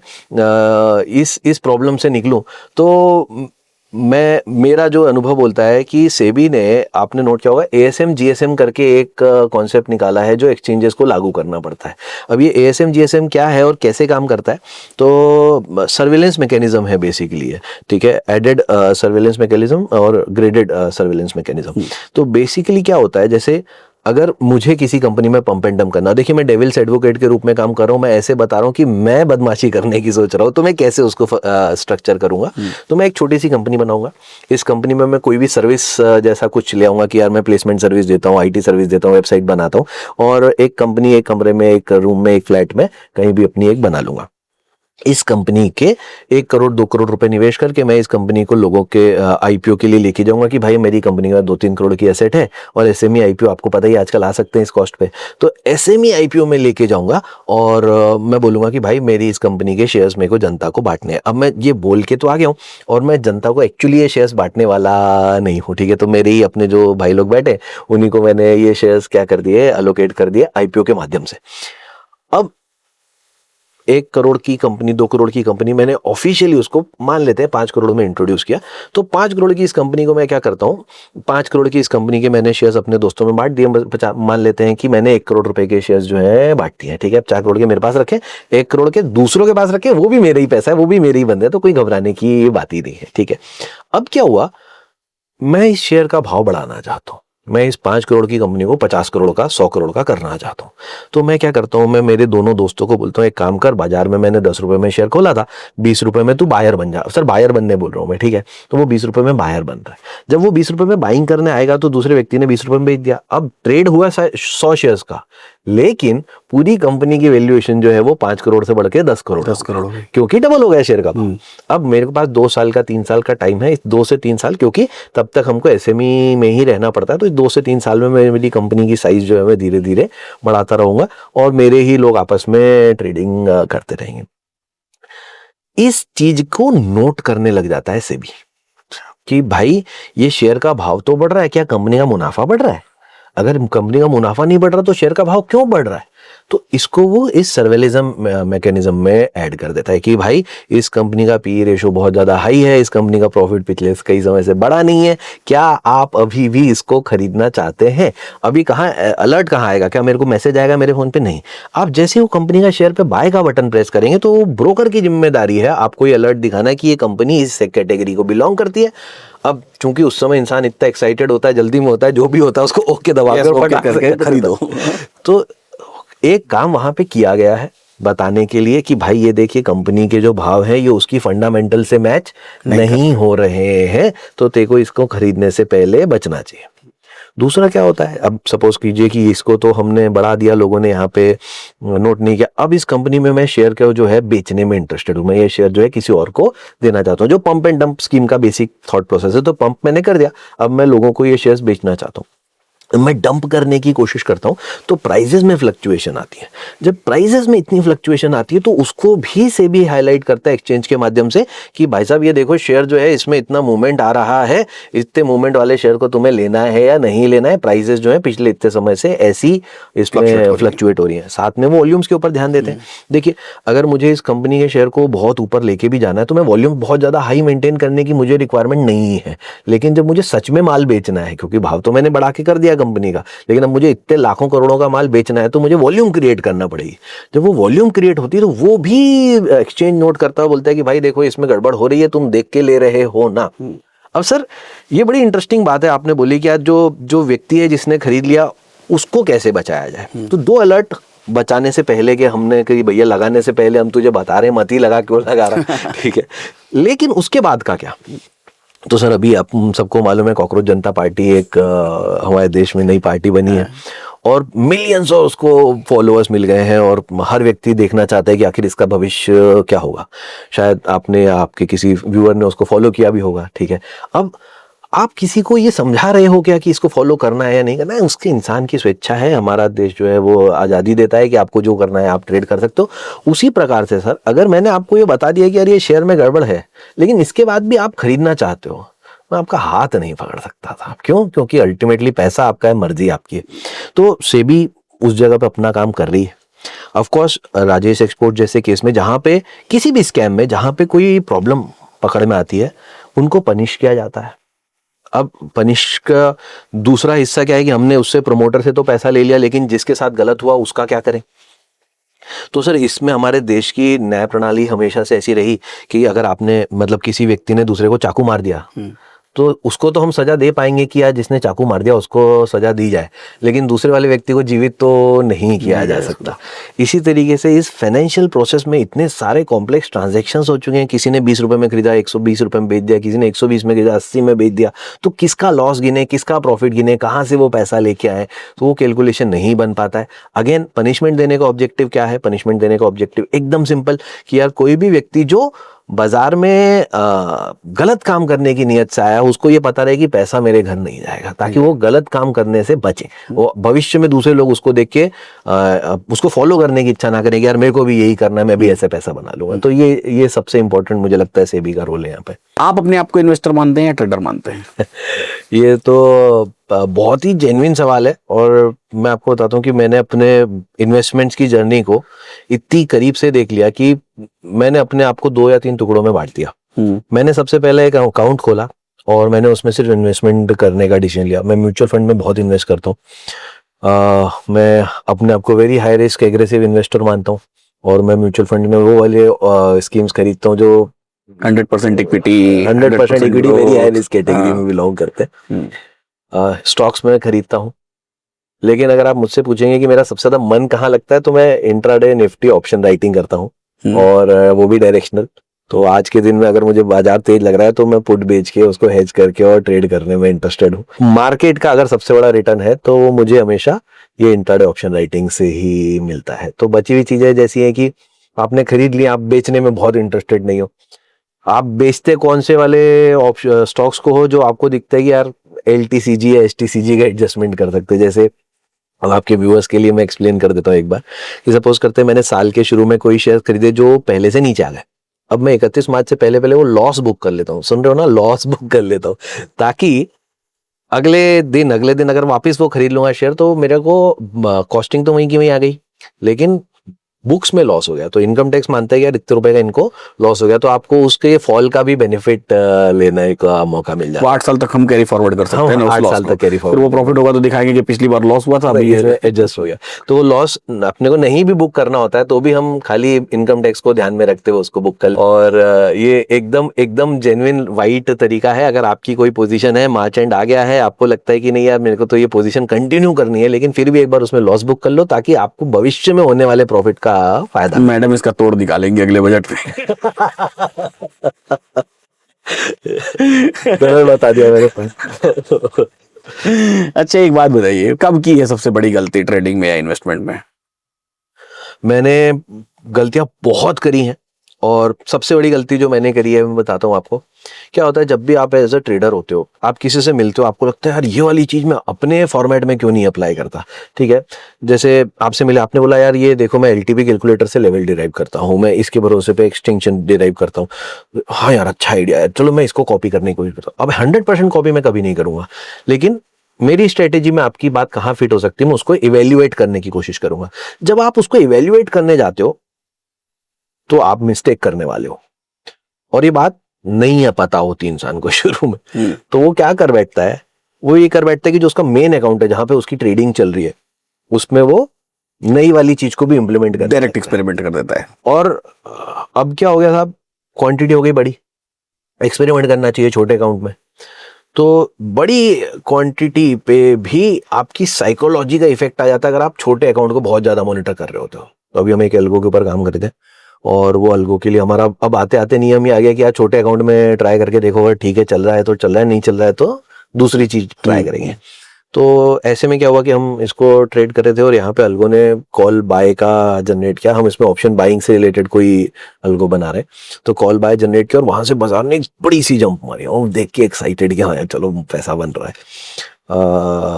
[SPEAKER 1] इस प्रॉब्लम से निकलूं। तो मेरा जो अनुभव बोलता है कि सेबी ने, आपने नोट किया होगा, एएसएम जीएसएम करके एक कॉन्सेप्ट निकाला है जो एक्सचेंजेस को लागू करना पड़ता है। अब ये एएसएम जीएसएम क्या है और कैसे काम करता है? तो सर्विलेंस मैकेनिज्म है बेसिकली है, ठीक है, एडेड सर्विलेंस मैकेनिज्म और ग्रेडेड सर्विलेंस मैकेनिज्म। तो बेसिकली क्या होता है, जैसे अगर मुझे किसी कंपनी में पंप एंड डंप करना, देखिए मैं डेविल्स एडवोकेट के रूप में काम कर रहा हूं, मैं ऐसे बता रहा हूं कि मैं बदमाशी करने की सोच रहा हूं, तो मैं कैसे उसको स्ट्रक्चर करूंगा। तो मैं एक छोटी सी कंपनी बनाऊंगा, इस कंपनी में मैं कोई भी सर्विस जैसा कुछ ले आऊंगा कि यार मैं प्लेसमेंट सर्विस देता हूं, आईटी सर्विस देता हूं, वेबसाइट बनाता हूं, और एक कंपनी एक कमरे में, एक रूम में, एक फ्लैट में कहीं भी अपनी एक बना लूंगा। इस कंपनी के 1 करोड़ 2 करोड़ रुपए निवेश करके मैं इस कंपनी को लोगों के आईपीओ के लिए लेके जाऊंगा कि भाई मेरी कंपनी में 2-3 करोड़ की एसेट है, और एसएमई आईपीओ आपको पता ही आजकल आ सकते हैं इस कॉस्ट पे। तो एसएमई आईपीओ में लेके जाऊंगा और मैं बोलूंगा कि भाई मेरी इस कंपनी के शेयर्स मेरे को जनता को बांटने हैं। अब मैं ये बोल के तो आ गया हूँ और मैं जनता को एक्चुअली ये शेयर्स बांटने वाला नहीं हूँ, ठीक है। तो मेरे ही अपने जो भाई लोग बैठे उन्हीं को मैंने ये शेयर्स क्या कर दिए, अलोकेट कर दिए आईपीओ के माध्यम से। अब 1 करोड़ की कंपनी, 2 करोड़ की कंपनी, मैंने ऑफिशियली उसको मान लेते हैं 5 करोड़ में इंट्रोड्यूस किया। तो 5 करोड़ की इस कंपनी को मैं क्या करता हूँ, 5 करोड़ की इस कंपनी के मैंने शेयर्स अपने दोस्तों में बांट दिए। मान लेते हैं कि मैंने 1 करोड़ रुपए के शेयर्स जो है बांट दिए, ठीक है। 4 करोड़ के मेरे पास रखे, 1 करोड़ के दूसरों के पास रखे, वो भी मेरा ही पैसा है, वो भी मेरे ही बंदे हैं, तो कोई घबराने की बात ही नहीं है, ठीक है। अब क्या हुआ, मैं इस शेयर का भाव बढ़ाना चाहता हूँ, मैं इस 5 करोड़ की कंपनी को 50 करोड़ का, 100 करोड़ का करना चाहता हूँ। तो मैं क्या करता हूँ, मैं मेरे दोनों दोस्तों को बोलता हूँ एक काम कर, बाजार में मैंने 10 रुपए में शेयर खोला था, 20 रुपए में तू बायर बन जा। सर बायर बनने बोल रहा हूँ मैं, ठीक है। तो वो 20 रुपए में बायर बन रहा है। जब वो 20 रुपए में बाइंग करने आएगा तो दूसरे व्यक्ति ने 20 रुपए में बेच दिया। अब ट्रेड हुआ 100 शेयर्स का, लेकिन पूरी कंपनी की वैल्यूएशन जो है वो 5 करोड़ से बढ़ के 10 करोड़ हो गई, क्योंकि डबल हो गया शेयर का भाव। अब मेरे पास 2 साल का, 3 साल का टाइम है, इस 2 से 3 साल, क्योंकि तब तक हमको एसएमई में ही रहना पड़ता है। तो इस 2 से 3 साल में मेरी कंपनी की साइज जो है मैं धीरे धीरे बढ़ाता रहूंगा और मेरे ही लोग आपस में ट्रेडिंग करते रहेंगे। इस चीज को नोट करने लग जाता है सेबी कि भाई ये शेयर का भाव तो बढ़ रहा है, क्या कंपनी का मुनाफा बढ़ रहा है? अगर कंपनी का मुनाफा नहीं बढ़ रहा तो शेयर का भाव क्यों बढ़ रहा है? तो इसको वो इस सर्वेलेंस मैकेनिज्म में ऐड कर देता है कि भाई इस कंपनी का पी रेशो बहुत ज्यादा हाई है, इस कंपनी का प्रॉफिट पिछले कई समय से बढ़ा नहीं है, क्या आप अभी भी इसको खरीदना चाहते हैं? अभी कहाँ अलर्ट कहाँ आएगा, क्या मेरे को मैसेज आएगा मेरे फोन पे? नहीं। आप जैसे वो कंपनी का शेयर पे बाय का बटन प्रेस करेंगे तो ब्रोकर की जिम्मेदारी है आपको ये अलर्ट दिखाना कि ये कंपनी इस कैटेगरी को बिलोंग करती है। अब चूंकि उस समय इंसान इतना एक्साइटेड होता है, जल्दी में होता है, जो भी होता है उसको ओके दबाकर करके खरीदो। तो एक काम वहां पे किया गया है बताने के लिए कि भाई ये देखिए कंपनी के जो भाव है ये उसकी फंडामेंटल से मैच नहीं हो रहे हैं, तो तेको इसको खरीदने से पहले बचना चाहिए। दूसरा क्या होता है, अब सपोज कीजिए कि इसको तो हमने बढ़ा दिया, लोगों ने यहाँ पे नोट नहीं किया। अब इस कंपनी में मैं शेयर को जो है बेचने में इंटरेस्टेड हूँ, मैं ये शेयर जो है किसी और को देना चाहता हूँ। जो पंप एंड डंप स्कीम का बेसिक थॉट प्रोसेस है, तो पंप मैंने कर दिया, अब मैं लोगों को ये शेयर्स बेचना चाहता हूँ। मैं डंप करने की कोशिश करता हूं तो प्राइजेस में फ्लक्चुएशन आती है। जब प्राइजेस में इतनी फ्लक्चुएशन आती है तो उसको भी सेबी हाईलाइट करता है एक्सचेंज के माध्यम से कि भाई साहब ये देखो शेयर जो है इसमें इतना मूवमेंट आ रहा है, इतने मूवमेंट वाले शेयर को तुम्हें लेना है या नहीं लेना है। प्राइजेस जो है पिछले इतने समय से ऐसी इसमें फ्लक्चुएट हो रही है। साथ में वो वॉल्यूम्स के ऊपर ध्यान देते हैं। देखिए अगर मुझे इस कंपनी के शेयर को बहुत ऊपर लेके भी जाना है तो मैं वॉल्यूम बहुत ज्यादा हाई मेंटेन करने की मुझे रिक्वायरमेंट नहीं है। लेकिन जब मुझे सच में माल बेचना है, क्योंकि भाव तो मैंने बढ़ा के कर दिया कंपनी का, लेकिन अब मुझे इतने लाखों करोड़ों का माल बेचना है तो मुझे वॉल्यूम क्रिएट करना पड़ेगी। जब वो वॉल्यूम क्रिएट होती है तो वो भी एक्सचेंज नोट करता हुआ बोलता है कि भाई देखो इसमें गड़बड़ हो रही है, तुम देख के ले रहे हो ना। अब सर ये बड़ी इंटरेस्टिंग बात है आपने बोली कि आज जो व्यक्ति है जिसने खरीद लिया उसको कैसे बचाया जाए। तो दो अलर्ट बचाने से पहले कि हमने कि भैया लगाने से पहले हम तुझे बता रहे मत ही लगा, क्यों लगा रहा ठीक है, लेकिन उसके बाद का क्या। तो सर अभी आप सबको मालूम है कॉकरोच जनता पार्टी एक हमारे देश में नई पार्टी बनी है और मिलियंस ऑफ उसको फॉलोअर्स मिल गए हैं और हर व्यक्ति देखना चाहता है कि आखिर इसका भविष्य क्या होगा। शायद आपने आपके किसी व्यूअर ने उसको फॉलो किया भी होगा, ठीक है। अब आप किसी को ये समझा रहे हो क्या कि इसको फॉलो करना है या नहीं करना है? उसके इंसान की स्वेच्छा है। हमारा देश जो है वो आज़ादी देता है कि आपको जो करना है आप ट्रेड कर सकते हो। उसी प्रकार से सर अगर मैंने आपको ये बता दिया कि यार ये शेयर में गड़बड़ है, लेकिन इसके बाद भी आप खरीदना चाहते हो, मैं आपका हाथ नहीं पकड़ सकता था। क्यों? क्योंकि अल्टीमेटली पैसा आपका है, मर्जी आपकी है। तो सेबी उस जगह पे अपना काम कर रही है। ऑफ कोर्स राजेश एक्सपोर्ट जैसे केस में जहां पे किसी भी स्कैम में जहां पे कोई प्रॉब्लम पकड़ में आती है उनको पनिश किया जाता है। अब पनिश का दूसरा हिस्सा क्या है कि हमने उससे प्रमोटर से तो पैसा ले लिया, लेकिन जिसके साथ गलत हुआ उसका क्या करें। तो सर इसमें हमारे देश की न्याय प्रणाली हमेशा से ऐसी रही कि अगर आपने मतलब किसी व्यक्ति ने दूसरे को चाकू मार दिया तो उसको तो हम सजा दे पाएंगे कि यार जिसने चाकू मार दिया उसको सजा दी जाए, लेकिन दूसरे वाले व्यक्ति को जीवित तो नहीं किया जा सकता। इसी तरीके से इस फाइनेंशियल प्रोसेस में इतने सारे कॉम्प्लेक्स ट्रांजैक्शंस हो चुके हैं। किसी ने 20 रुपए में खरीदा 120 रुपए में बेच दिया, किसी ने 120 में खरीदा 80 में बेच दिया। तो किसका लॉस गिने, किसका प्रॉफिट गिने, कहाँ से वो पैसा लेके आए, तो वो कैलकुलेशन नहीं बन पाता है। अगेन पनिशमेंट देने का ऑब्जेक्टिव क्या है? पनिशमेंट देने का ऑब्जेक्टिव एकदम सिंपल कि यार कोई भी व्यक्ति जो बाजार में गलत काम करने की नियत से आया उसको ये पता रहे कि पैसा मेरे घर नहीं जाएगा, ताकि वो गलत काम करने से बचे। वो भविष्य में दूसरे लोग उसको देख के उसको फॉलो करने की इच्छा ना करें कि यार मेरे को भी यही करना है, मैं भी ऐसे पैसा बना लूंगा। तो ये सबसे इंपॉर्टेंट मुझे लगता है सेबी का रोल है यहाँ पे।
[SPEAKER 2] आप अपने आप को इन्वेस्टर मानते हैं या ट्रेडर मानते हैं?
[SPEAKER 1] ये तो बहुत ही जेन्युइन सवाल है और मैं आपको बताता हूँ कि मैंने अपने इन्वेस्टमेंट्स की जर्नी को इतनी करीब से देख लिया कि मैंने अपने आप को 2 या 3 टुकड़ों में बांट दिया। मैंने सबसे पहले एक अकाउंट खोला और मैंने उसमें सिर्फ इन्वेस्टमेंट करने का डिसीजन लिया। मैं म्यूचुअल फंड में बहुत इन्वेस्ट करता हूँ। मैं अपने आप को very high risk aggressive investor मानता हूँ और मैं म्यूचुअल फंड में वो वाले स्कीम्स खरीदता हूँ जो
[SPEAKER 2] 100% equity,
[SPEAKER 1] 100% equity very high risk category में बिलोंग करते हैं। स्टॉक्स में खरीदता हूँ, लेकिन अगर आप मुझसे पूछेंगे कि मेरा सबसे ज्यादा मन कहाँ लगता है तो मैं इंट्राडे निफ्टी ऑप्शन राइटिंग करता हूँ और वो भी डायरेक्शनल। तो आज के दिन में अगर मुझे बाजार तेज लग रहा है तो मैं पुट बेच के उसको हेज करके और ट्रेड करने में इंटरेस्टेड हूँ। मार्केट का अगर सबसे बड़ा रिटर्न है तो वो मुझे हमेशा ये इंट्राडे ऑप्शन राइटिंग से ही मिलता है। तो बची हुई चीजें जैसी है कि आपने खरीद लिया, आप बेचने में बहुत इंटरेस्टेड नहीं हो, आप बेचते कौन से वाले स्टॉक्स को हो जो आपको दिखता है कि यार LTCG या STCG का एडजस्टमेंट कर सकते हैं। जैसे अब आपके व्यूअर्स के लिए मैं एक्सप्लेन कर देता हूँ एक बार कि सपोज करते हैं मैंने साल के शुरू में कोई शेयर खरीदे जो पहले से नीचे आ गए। अब मैं 31 मार्च से पहले वो लॉस बुक कर लेता हूँ। सुन रहे हो ना, लॉस बुक कर लेता हूँ, ताकि अगले दिन अगर वापस वो खरीद लूंगा शेयर तो मेरे को कॉस्टिंग तो वहीं की वहीं आ गई, लेकिन बुक्स में लॉस हो गया। तो इनकम टैक्स मानता है कि यार इतने रुपए का इनको लॉस हो गया, तो आपको उसके फॉल का भी बेनिफिट लेने का मौका मिल जाता है।
[SPEAKER 2] 8 साल तक हम कैरी फॉरवर्ड कर सकते हैं ना,
[SPEAKER 1] 8 साल तक कैरी
[SPEAKER 2] फिर वो प्रॉफिट होगा तो दिखाएंगे कि पिछली बार लॉस हुआ था, अभी
[SPEAKER 1] इसमें एडजस्ट हो गया। तो वो लॉस अपने को नहीं भी बुक करना होता है तो भी हम खाली इनकम टैक्स को ध्यान में रखते हुए उसको बुक कर। और ये एकदम जेन्युइन वाइट तरीका है। अगर आपकी कोई पोजीशन है, मार्च एंड आ गया है, आपको लगता है कि नहीं यार मेरे को तो ये पोजीशन कंटिन्यू करनी है, लेकिन फिर भी एक बार उसमें लॉस बुक कर लो ताकि आपको भविष्य में होने वाले प्रॉफिट का फायदा।
[SPEAKER 2] मैडम इसका तोड़ निकालेंगे अगले बजट में।
[SPEAKER 1] बता दिया मेरे पास।
[SPEAKER 2] अच्छा एक बात बताइए, कब की है सबसे बड़ी गलती ट्रेडिंग में या इन्वेस्टमेंट में?
[SPEAKER 1] मैंने गलतियां बहुत करी हैं और सबसे बड़ी गलती जो मैंने करी है मैं बताता हूँ आपको। क्या होता है जब भी आप एज अ ट्रेडर होते हो, आप किसी से मिलते हो, आपको लगता है यार ये वाली चीज मैं अपने फॉर्मेट में क्यों नहीं अप्लाई करता। ठीक है, जैसे आपसे मिले, आपने बोला यार ये देखो मैं एलटीवी कैलकुलेटर से लेवल डिराइव करता हूँ, मैं इसके भरोसे पे एक्सटेंशन डिराइव करता हूँ, हाँ यार अच्छा आइडिया है, चलो मैं इसको कॉपी करने की कोशिश करता हूँ। अब 100% कॉपी मैं कभी नहीं करूंगा, लेकिन मेरी स्ट्रेटेजी में आपकी बात कहाँ फिट हो सकती है मैं उसको इवेल्युएट करने की कोशिश करूंगा। जब आप उसको इवेल्युएट करने जाते हो तो आप मिस्टेक करने वाले हो, और ये बात नहीं है पता होती इंसान को शुरू में। तो वो क्या कर बैठता है, वो ये कर बैठता है कि जो उसका मेन अकाउंट है जहां पे उसकी ट्रेडिंग चल रही है उसमें वो नई वाली चीज को भी इंप्लीमेंट कर
[SPEAKER 2] डायरेक्ट एक्सपेरिमेंट कर देता है।
[SPEAKER 1] और अब क्या हो गया साहब, क्वांटिटी हो गई बड़ी, एक्सपेरिमेंट करना चाहिए छोटे अकाउंट में। तो बड़ी क्वांटिटी पे भी आपकी साइकोलॉजी का इफेक्ट आ जाता है अगर आप छोटे अकाउंट को बहुत ज्यादा मॉनिटर कर रहे होते हो। तो अभी हम एक एल्गो के ऊपर काम कर रहे थे, और वो अल्गो के लिए हमारा अब आते आते नियम ये आ गया कि यार छोटे अकाउंट में ट्राई करके देखो, अगर ठीक है चल रहा है तो चल रहा है, नहीं चल रहा है तो दूसरी चीज ट्राई करेंगे। तो ऐसे में क्या हुआ कि हम इसको ट्रेड कर रहे थे और यहाँ पे अल्गो ने कॉल बाय का जनरेट किया। हम इसमें ऑप्शन बाइंग से रिलेटेड कोई अल्गो बना रहे, तो कॉल बाय जनरेट किया और वहां से बाजार ने एक बड़ी सी जंप मारी और देख के एक्साइटेड कि हाँ यार चलो पैसा बन रहा है।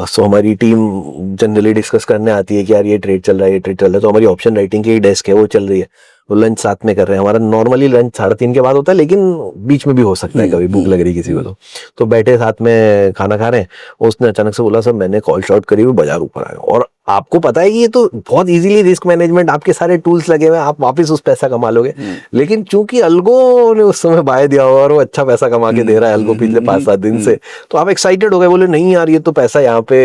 [SPEAKER 1] सो हमारी टीम जनरली डिस्कस करने आती है कि यार ये ट्रेड चल रहा है, ये ट्रेड चल रहा है। तो हमारी ऑप्शन राइटिंग की डेस्क है वो चल रही है, वो लंच साथ में कर रहे हैं। हमारा नॉर्मली लंच 3:30 के बाद होता है, लेकिन बीच में भी हो सकता है कभी भूख लग रही किसी को। तो बैठे साथ में खाना खा रहे हैं, उसने अचानक से बोला सर मैंने कॉल शॉर्ट करी हुई बाजार ऊपर आया। और आपको पता है कि ये तो बहुत इजीली रिस्क मैनेजमेंट, आपके सारे टूल्स लगे हुए हैं, आप वापस उस पैसा कमा लोगे। लेकिन चूंकि अल्गो ने उस समय बाय दिया हुआ और वो अच्छा पैसा कमा के दे रहा है अल्गो पिछले 5-7 दिन से, तो आप एक्साइटेड हो गए, बोले नहीं यार ये तो पैसा यहाँ पे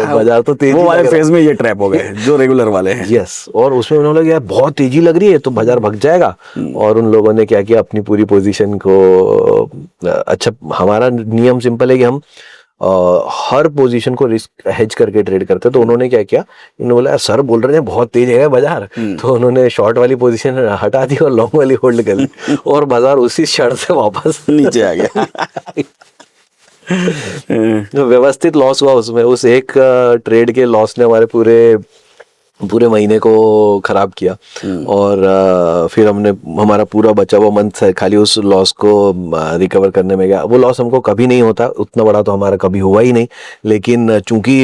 [SPEAKER 1] बाजार तो तेजी
[SPEAKER 2] वो वाले
[SPEAKER 1] लग रहा है।
[SPEAKER 2] फेज में ये ट्रैप हो गए जो रेगुलर वाले हैं।
[SPEAKER 1] यस, और उसमें उन्होंने लगा यार बहुत तेजी लग रही है तो बाजार भग जाएगा। और उन लोगों ने क्या किया, अपनी पूरी पोजीशन को, अच्छा हमारा नियम सिंपल है कि हम हर पोजीशन को रिस्क हेज करके ट्रेड करते हैं। तो उन्होंने क्या किया, इन्होंने बोला यार सर बोल रहे हैं बहुत तेज है बाजार, तो उन्होंने शॉर्ट वाली पोजीशन हटा दी और लॉन्ग वाली होल्ड कर ली और बाजार उसी क्षण से वापस
[SPEAKER 2] नीचे आ गया।
[SPEAKER 1] जो व्यवस्थित लॉस हुआ उसमें, उस एक ट्रेड के लॉस ने हमारे पूरे महीने को खराब किया। और फिर हमने हमारा पूरा बचा हुआ मंथ खाली उस लॉस को रिकवर करने में गया। वो लॉस हमको कभी नहीं होता, उतना बड़ा तो हमारा कभी हुआ ही नहीं, लेकिन चूंकि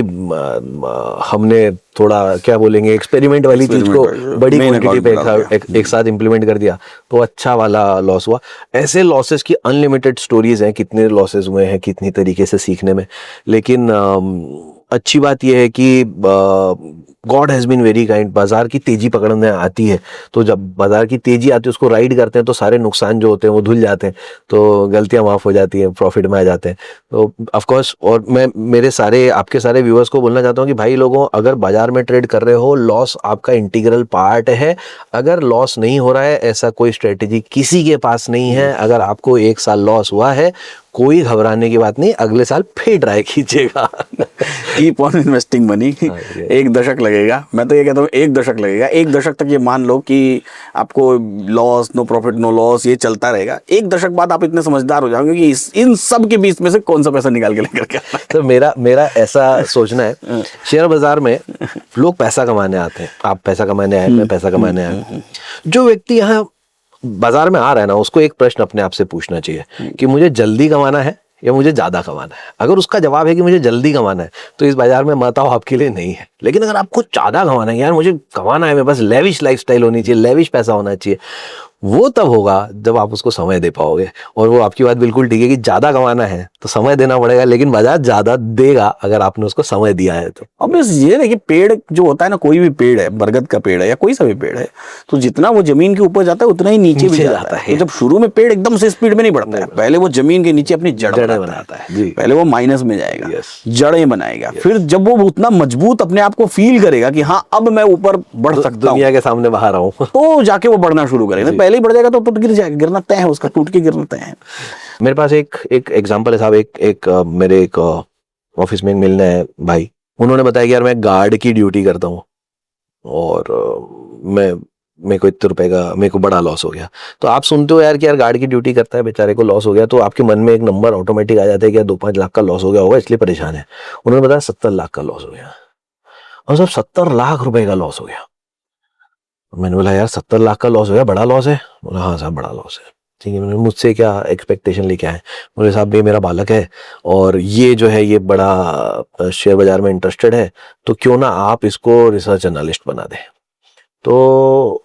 [SPEAKER 1] हमने थोड़ा क्या बोलेंगे एक्सपेरिमेंट वाली चीज को बड़ी क्वांटिटी पे एक साथ इंप्लीमेंट कर दिया तो अच्छा वाला लॉस हुआ। ऐसे लॉसेस की अनलिमिटेड स्टोरीज हैं, कितने लॉसेस हुए हैं कितनी तरीके से सीखने में। लेकिन अच्छी बात यह है कि God has been very kind. बाजार की तेजी पकड़ने आती है, तो जब बाजार की तेजी आती है उसको राइड करते हैं तो सारे नुकसान जो होते हैं वो धुल जाते हैं, तो गलतियां माफ हो जाती हैं, प्रॉफिट में आ जाते हैं। तो ऑफ कोर्स, और मैं आपके सारे व्यूअर्स को बोलना चाहता हूँ कि भाई लोगों, अगर बाजार में ट्रेड कर रहे हो, लॉस आपका इंटीग्रल पार्ट है। अगर लॉस नहीं हो रहा है, ऐसा कोई स्ट्रेटेजी किसी के पास नहीं है। अगर आपको 1 साल लॉस हुआ है, कोई घबराने की बात नहीं, अगले साल फिर ट्राई कीजिएगा।
[SPEAKER 2] Keep on investing money. 1 दशक लगेगा, मैं तो ये कहता हूँ 1 दशक लगेगा। 1 दशक तक ये मान लो कि आपको loss, no profit no loss, ये चलता रहेगा। 1 दशक बाद आप इतने समझदार हो जाओगे कि इन सब के बीच में से कौन सा पैसा निकाल के लेकर के।
[SPEAKER 1] तो मेरा ऐसा सोचना है, शेयर बाजार में लोग पैसा कमाने आते हैं, आप पैसा कमाने आए, मैं पैसा कमाने आया। जो व्यक्ति यहाँ बाजार में आ रहा है ना, उसको एक प्रश्न अपने आप से पूछना चाहिए कि मुझे जल्दी कमाना है या मुझे ज्यादा कमाना है। अगर उसका जवाब है कि मुझे जल्दी कमाना है, तो इस बाजार में मत आओ, आपके लिए नहीं है। लेकिन अगर आपको ज्यादा कमाना है, यार मुझे कमाना है, मेरे पास लेविश लाइफस्टाइल होनी चाहिए, लेविश पैसा होना चाहिए, वो तब होगा जब आप उसको समय दे पाओगे। और वो आपकी बात बिल्कुल ठीक है कि ज्यादा कमाना है तो समय देना पड़ेगा, लेकिन बाजार ज्यादा देगा अगर आपने उसको समय दिया है तो।
[SPEAKER 2] अब बस ये देखिए, पेड़ जो होता है ना, कोई भी पेड़ है, बरगद का पेड़ है या कोई सा भी पेड़ है, तो जितना वो जमीन के ऊपर जाता है उतना ही नीचे भी जाता है। तो जब शुरू में पेड़ एकदम से स्पीड में नहीं बढ़ता है, पहले वो जमीन के नीचे अपनी जड़ें बनाता है। पहले वो माइनस में जाएगा, जड़ें बनाएगा, फिर जब वो उतना मजबूत अपने आप को फील करेगा कि हाँ अब मैं ऊपर बढ़ सकता हूँ,
[SPEAKER 1] दुनिया के सामने बाहर आऊं,
[SPEAKER 2] तो जाके वो बढ़ना शुरू करेगा। पहले ही बढ़ जाएगा तो गिर जाएगा, गिरना तय है उसका, टूट के गिरना तय है।
[SPEAKER 1] मेरे पास एक एग्जांपल है साहब। मेरे एक ऑफिस में मिलने है भाई, उन्होंने बताया कि यार मैं गार्ड की ड्यूटी करता हूँ और मेरे को इतने रुपए का मेरे को बड़ा लॉस हो गया। तो आप सुनते हो यार कि यार गार्ड की ड्यूटी करता है, बेचारे को लॉस हो गया, तो आपके मन में एक नंबर ऑटोमेटिक आ जाता है कि 2-5 लाख का लॉस हो गया होगा इसलिए परेशान है। उन्होंने बताया 70 लाख का लॉस हो गया, और सब 70 लाख रुपए का लॉस हो गया। मैंने बोला यार 70 लाख का लॉस हो गया, बड़ा लॉस है? बोला हाँ साहब बड़ा लॉस है। ठीक है, मैंने मुझसे क्या एक्सपेक्टेशन लेके आए? बोले साहब ये मेरा बालक है और ये जो है ये बड़ा शेयर बाजार में इंटरेस्टेड है, तो क्यों ना आप इसको रिसर्च एनालिस्ट बना दें। तो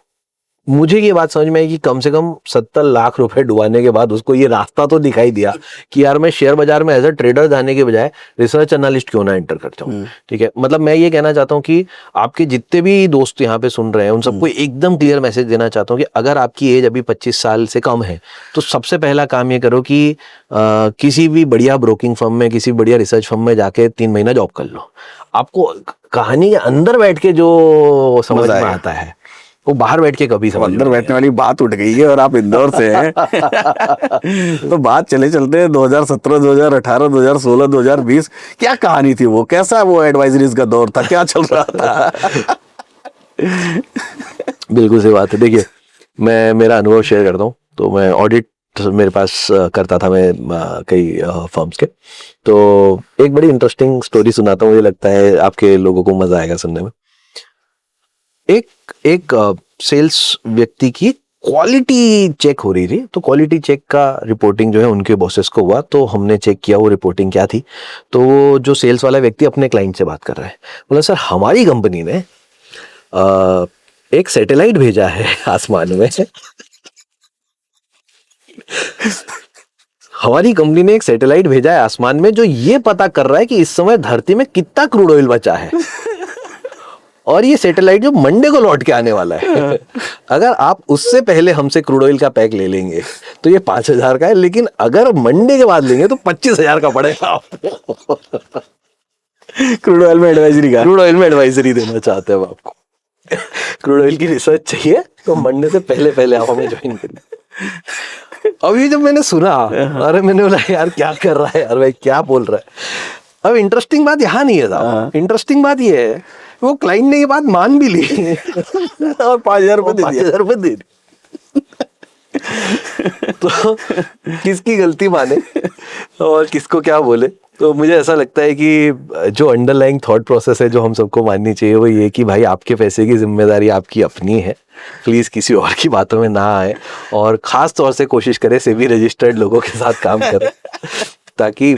[SPEAKER 1] मुझे ये बात समझ में आई कि कम से कम 70 लाख रुपए डुबाने के बाद उसको ये रास्ता तो दिखाई दिया कि यार मैं शेयर बाजार में एज अ ट्रेडर जाने के बजाय रिसर्च एनालिस्ट क्यों ना एंटर करता हूँ। ठीक है, मतलब मैं ये कहना चाहता हूँ कि आपके जितने भी दोस्त यहाँ पे सुन रहे हैं उन सबको एकदम क्लियर मैसेज देना चाहता हूँ कि अगर आपकी एज अभी 25 साल से कम है तो सबसे पहला काम ये करो कि किसी भी बढ़िया ब्रोकिंग फर्म में, किसी बढ़िया रिसर्च फर्म में जाके 3 महीना जॉब कर लो। आपको कहानी के अंदर बैठ के जो समझ में आता है वो बाहर बैठ के कभी समझ
[SPEAKER 2] अंदर बैठने वाली बात उठ गई है और आप इंदौर से हैं। तो बात चले चलते हैं 2017, 2018, 2016, 2020 क्या कहानी थी वो? कैसा वो एडवाइजरीज का दौर था? क्या चल रहा था?
[SPEAKER 1] बिल्कुल सही बात है। देखिए मैं मेरा अनुभव शेयर करता हूँ। तो मैं ऑडिट मेरे पास करता था मैं कई फर्म्स के। तो एक बड़ी इंटरेस्टिंग स्टोरी सुनाता हूँ, मुझे लगता है आपके लोगों को मजा आएगा सुनने में। एक सेल्स व्यक्ति की क्वालिटी चेक हो रही थी। तो क्वालिटी चेक का रिपोर्टिंग जो है उनके बॉसेस को हुआ, तो हमने चेक किया वो रिपोर्टिंग क्या थी। तो वो जो सेल्स वाला व्यक्ति अपने क्लाइंट से बात कर रहा है, बोला सर हमारी कंपनी ने एक सैटेलाइट भेजा है आसमान में। हमारी कंपनी ने एक सैटेलाइट भेजा है आसमान में जो ये पता कर रहा है कि इस समय धरती में कितना क्रूड ऑयल बचा है और ये सैटेलाइट जो मंडे को लौट के आने वाला है। अगर आप उससे पहले हमसे क्रूड ऑयल का पैक ले लेंगे तो ये 5,000 का है, लेकिन अगर मंडे के बाद लेंगे तो 25,000 का पड़ेगा आपको।
[SPEAKER 2] क्रूड ऑयल में एडवाइजरी का,
[SPEAKER 1] क्रूड ऑयल में एडवाइजरी देना चाहते हैं आपको। क्रूड ऑयल की रिसर्च चाहिए तो मंडे से पहले पहले आप हमें ज्वाइन करिए। अब ये जब मैंने सुना, अरे मैंने बोला यार क्या कर रहा है यार भाई, क्या बोल रहा है। अब इंटरेस्टिंग बात यहाँ नहीं है साहब, इंटरेस्टिंग बात ये है वो क्लाइंट ने ये बात मान भी ली और 5,000 रुपए दे दी। तो किसकी गलती माने और किसको क्या बोले? तो मुझे ऐसा लगता है कि जो अंडरलाइंग थॉट प्रोसेस है जो हम सबको माननी चाहिए वो ये कि भाई आपके पैसे की जिम्मेदारी आपकी अपनी है, प्लीज किसी और की बातों में ना आए और खास तौर से कोशिश करें सेबी रजिस्टर्ड लोगों के साथ काम करें ताकि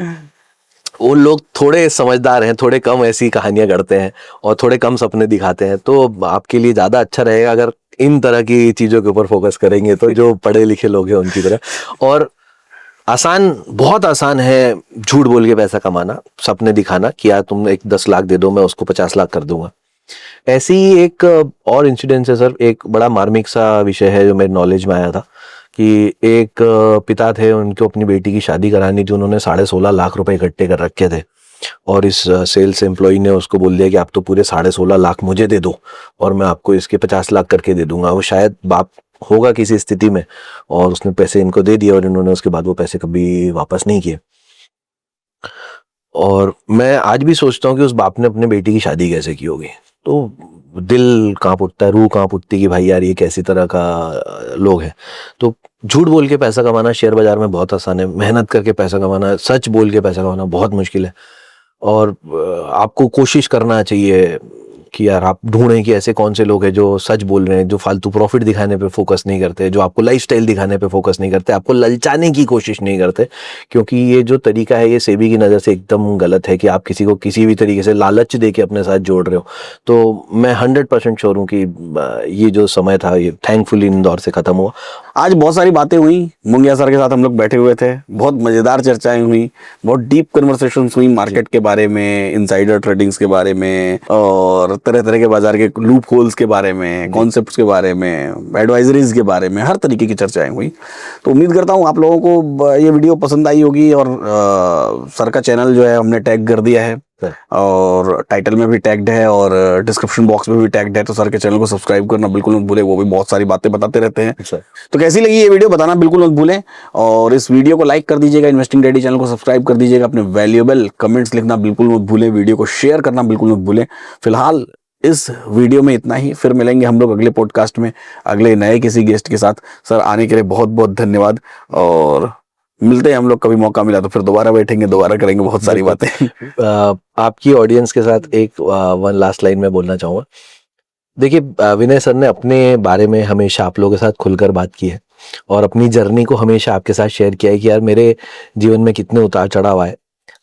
[SPEAKER 1] वो लोग थोड़े समझदार हैं, थोड़े कम ऐसी कहानियां गढ़ते हैं और थोड़े कम सपने दिखाते हैं। तो आपके लिए ज्यादा अच्छा रहेगा अगर इन तरह की चीजों के ऊपर फोकस करेंगे तो जो पढ़े लिखे लोग हैं उनकी तरह। और आसान, बहुत आसान है झूठ बोल के पैसा कमाना, सपने दिखाना कि यार तुम एक 10 लाख दे दो मैं उसको 50 लाख कर दूंगा। ऐसी ही एक और इंसिडेंस है सर, एक बड़ा मार्मिक सा विषय है जो मेरे नॉलेज में आया था कि एक पिता थे, उनको अपनी बेटी की शादी करानी थी, उन्होंने 16.5 लाख रुपए इकट्ठे कर रखे थे और इस सेल्स एम्प्लॉय ने उसको बोल दिया कि आप तो पूरे 16.5 लाख मुझे दे दो और मैं आपको इसके 50 लाख करके दे दूंगा। वो शायद बाप होगा किसी स्थिति में और उसने पैसे इनको दे दिए और इन्होंने उसके बाद वो पैसे कभी वापस नहीं किए। और मैं आज भी सोचता हूँ कि उस बाप ने अपने बेटी की शादी कैसे की होगी। तो दिल कांप उठता है, रूह कांप उठती है कि भाई यार ये कैसी तरह का लोग हैं। तो झूठ बोल के पैसा कमाना शेयर बाजार में बहुत आसान है, मेहनत करके पैसा कमाना, सच बोल के पैसा कमाना बहुत मुश्किल है। और आपको कोशिश करना चाहिए कि यार आप ढूंढें कि ऐसे कौन से लोग हैं जो सच बोल रहे हैं, जो फालतू प्रॉफिट दिखाने पे फोकस नहीं करते, जो आपको लाइफस्टाइल दिखाने पे फोकस नहीं करते, आपको ललचाने की कोशिश नहीं करते। क्योंकि ये जो तरीका है ये सेबी की नज़र से एकदम गलत है कि आप किसी को किसी भी तरीके से लालच दे के अपने साथ जोड़ रहे हो। तो मैं 100% श्योर हूँ कि ये जो समय था ये थैंकफुली इंदौर से खत्म हुआ।
[SPEAKER 2] आज बहुत सारी बातें हुई, मुंगिया सर के साथ हम लोग बैठे हुए थे, बहुत मजेदार चर्चाएं हुई, बहुत डीप कन्वर्सेशंस हुई मार्केट के बारे में, इनसाइडर ट्रेडिंग्स के बारे में और तरह तरह के बाजार के लूप होल्स के बारे में, कॉन्सेप्ट्स के बारे में, एडवाइजरीज के बारे में, हर तरीके की चर्चाएं हुई। तो उम्मीद करता हूँ आप लोगों को ये वीडियो पसंद आई होगी और सर का चैनल जो है हमने टैग कर दिया है और टाइटल में भी टैग्ड है और डिस्क्रिप्शन बॉक्स में भी टैग्ड है। तो सर के चैनल को सब्सक्राइब करना बिल्कुल मत भूलें, वो भी बहुत सारी बातें बताते रहते हैं। तो कैसी लगी ये वीडियो बताना बिल्कुल मत भूलें और इस वीडियो को लाइक कर दीजिएगा, इन्वेस्टिंग डैडी चैनल को सब्सक्राइब कर दीजिएगा, अपने वैल्यूएबल कमेंट्स लिखना बिल्कुल मत भूलें, वीडियो को शेयर करना बिल्कुल मत भूलें। फिलहाल इस वीडियो में इतना ही, फिर मिलेंगे हम लोग अगले पॉडकास्ट में अगले नए किसी गेस्ट के साथ। सर आने के लिए बहुत बहुत धन्यवाद और मिलते हैं हम लोग, कभी मौका मिला तो फिर दोबारा बैठेंगे, दोबारा करेंगे बहुत सारी बातें।
[SPEAKER 1] आपकी ऑडियंस के साथ एक वन लास्ट लाइन में बोलना चाहूँगा देखिए विनय सर ने अपने बारे में हमेशा आप लोगों के साथ खुलकर बात की है और अपनी जर्नी को हमेशा आपके साथ शेयर किया है कि यार मेरे जीवन में कितने उतार चढ़ाव आए।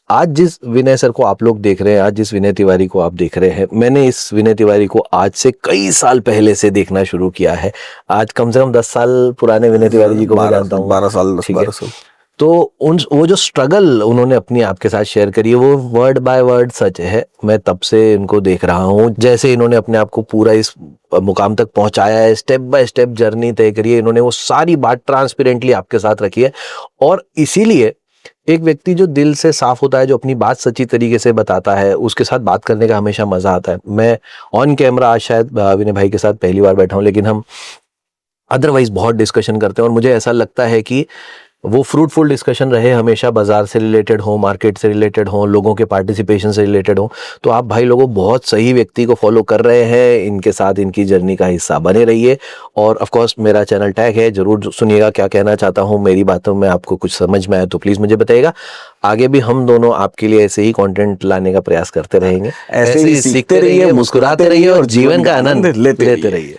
[SPEAKER 1] आज जिस विनय सर को आप लोग देख रहे हैं, आज जिस विनय तिवारी को आप देख रहे हैं, मैंने इस विनय तिवारी को आज से कई साल पहले से देखना शुरू किया है। आज कम से कम 10 साल पुराने विनय तिवारी जी को मैं जानता हूँ।
[SPEAKER 2] 12 साल,
[SPEAKER 1] ठीक है।
[SPEAKER 2] 12 साल।
[SPEAKER 1] तो वो जो स्ट्रगल उन्होंने अपनी आपके साथ शेयर करी है वो वर्ड बाय वर्ड सच है। मैं तब से इनको देख रहा हूँ, जैसे इन्होंने अपने आप को पूरा इस मुकाम तक पहुंचाया है, स्टेप बाय स्टेप जर्नी तय करी है इन्होंने, वो सारी बात ट्रांसपेरेंटली आपके साथ रखी है। और इसीलिए एक व्यक्ति जो दिल से साफ होता है, जो अपनी बात सच्ची तरीके से बताता है, उसके साथ बात करने का हमेशा मजा आता है। मैं ऑन कैमरा आज शायद विनय भाई के साथ पहली बार बैठा हूँ, लेकिन हम अदरवाइज बहुत डिस्कशन करते हैं और मुझे ऐसा लगता है कि वो फ्रूटफुल डिस्कशन रहे, हमेशा बाजार से रिलेटेड हो, मार्केट से रिलेटेड हो, लोगों के पार्टिसिपेशन से रिलेटेड हो। तो आप भाई लोगों बहुत सही व्यक्ति को फॉलो कर रहे हैं, इनके साथ इनकी जर्नी का हिस्सा बने रहिए। और ऑफ कोर्स मेरा चैनल टैग है, जरूर सुनिएगा क्या कहना चाहता हूँ। मेरी बातों में आपको कुछ समझ में आया तो प्लीज मुझे बताइएगा। आगे भी हम दोनों आपके लिए ऐसे ही कंटेंट लाने का प्रयास करते रहेंगे,
[SPEAKER 2] ऐसे ही सीखते रहिए, मुस्कुराते रहिए और जीवन का आनंद लेते रहिए।